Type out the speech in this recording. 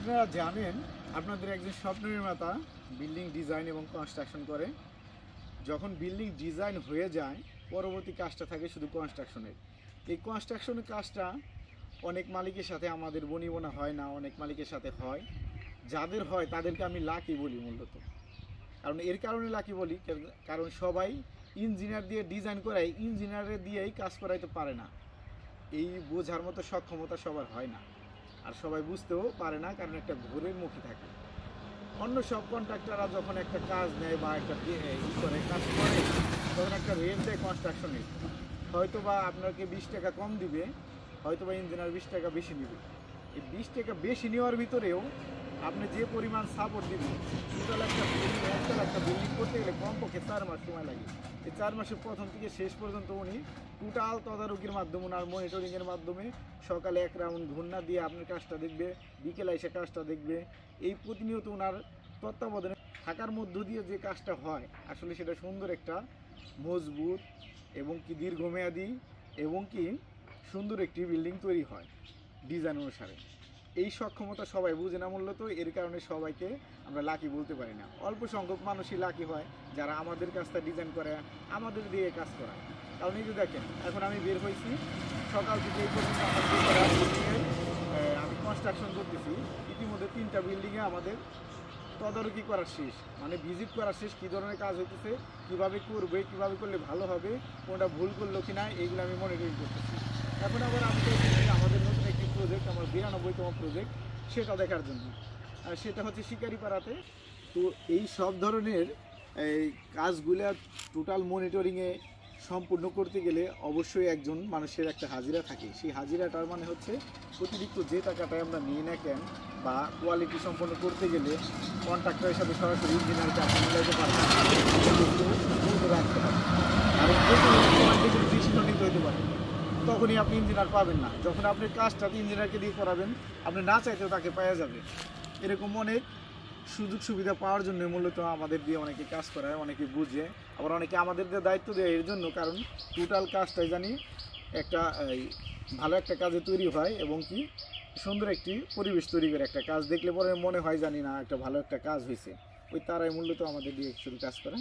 আপনারা জানেন আপনাদের একজন স্বপ্ন নির্মাতা বিল্ডিং ডিজাইন এবং কনস্ট্রাকশন করে। যখন বিল্ডিং ডিজাইন হয়ে যায় পরবর্তী কাজটা থাকে শুধু কনস্ট্রাকশনের। এই কনস্ট্রাকশনের কাজটা অনেক মালিকের সাথে আমাদের বনিবনা হয় না, অনেক মালিকের সাথে হয়। যাদের হয় তাদেরকে আমি লাকি বলি মূলত। কারণ এর কারণে লাকি বলি, কারণ সবাই ইঞ্জিনিয়ার দিয়ে ডিজাইন করায় ইঞ্জিনিয়ারের দিয়েই কাজ করাইতে পারে না। এই বোঝার মতো সক্ষমতা সবার হয় না, আর সবাই বুঝতেও পারে না, কারণ একটা ঘোরের মুখী থাকে। অন্য সব কন্ট্রাক্টররা যখন একটা কাজ নেয় বা একটা কাজ করে, তখন একটা রেট দেয় কনস্ট্রাকশনের। হয়তো বা আপনাকে 20 টাকা কম দিবে, হয়তো বা ইঞ্জিনিয়ার 20 টাকা বেশি নেবে। এই 20 টাকা বেশি নেওয়ার ভিতরেও আপনি যে পরিমাণ সাপোর্ট দিবেন, একটা বিল্ডিং করতে গেলে কমপক্ষে 4 মাস সময় লাগে। এই 4 মাসের প্রথম থেকে শেষ পর্যন্ত উনি টোটাল তদারকির মাধ্যমে, ওনার মনিটরিংয়ের মাধ্যমে সকালে এক রাউন্ড ঘূর্ণা দিয়ে আপনার কাজটা দেখবে, বিকেলে এসে কাজটা দেখবে। এই প্রতিনিয়ত ওনার তত্ত্বাবধানে থাকার মধ্য দিয়ে যে কাজটা হয়, আসলে সেটা সুন্দর একটা মজবুত এবং কি দীর্ঘমেয়াদী এবং কি সুন্দর একটি বিল্ডিং তৈরি হয় ডিজাইন অনুসারে। এই সক্ষমতা সবাই বুঝে না মূলত, এর কারণে সবাইকে আমরা লাকি বলতে পারি না। অল্প সংখ্যক মানুষই লাকি হয় যারা আমাদের কাজটা ডিজাইন করে, আমাদের দিয়ে কাজ করায়। কারণ এই যে দেখেন, এখন আমি বের হয়েছি সকাল থেকে এই পর্যন্ত আমার আমি কনস্ট্রাকশন করতেছি। ইতিমধ্যে 3টা বিল্ডিংয়ে আমাদের তদারকি করা শেষ, মানে ভিজিট করা শেষ, কী ধরনের কাজ হইতেছে, কীভাবে করবে, কীভাবে করলে ভালো হবে, কোনটা ভুল করলো কি না, এইগুলো আমি মনিটরিং করতেছি। এখন আবার আমি আমাদের নতুন একটি প্রজেক্ট, আমার 92তম প্রজেক্ট, সেটা দেখার জন্য। আর সেটা হচ্ছে শিকারিপাড়াতে। তো এই সব ধরনের এই কাজগুলো টোটাল মনিটরিংয়ে সম্পূর্ণ করতে গেলে অবশ্যই একজন মানুষের একটা হাজিরা থাকে। সেই হাজিরাটার মানে হচ্ছে অতিরিক্ত যে টাকাটাই আমরা নিয়ে না কেন, বা কোয়ালিটি সম্পন্ন করতে গেলে কন্ট্রাক্টরের সাথে সরাসরি ইঞ্জিনিয়ারকে আপনি মিলাইতে পারবেন, রাখতে হবে। কারণ কোয়ালিটিগুলো ডিসিশন নিতে হইতে পারে, তখনই আপনি ইঞ্জিনিয়ার পাবেন না। যখন আপনি কাজটা ইঞ্জিনিয়ারকে দিয়ে করাবেন, আপনি না চাইতেও তাকে পাওয়া যাবে। এরকম অনেক সুযোগ সুবিধা পাওয়ার জন্য মূলত আমাদের দিয়ে অনেকে কাজ করায়, অনেকে বুঝে, আবার অনেকে আমাদের দিয়ে দায়িত্ব দেয় এর জন্য, কারণ টোটাল কাজটাই জানি একটা ভালো একটা কাজে তৈরি হয় এবং কি সুন্দর একটি পরিবেশ তৈরি করে। একটা কাজ দেখলে পরে মনে হয় জানি না একটা ভালো একটা কাজ হয়েছে, ওই তারাই মূলত আমাদের দিয়ে শুধু কাজ করে।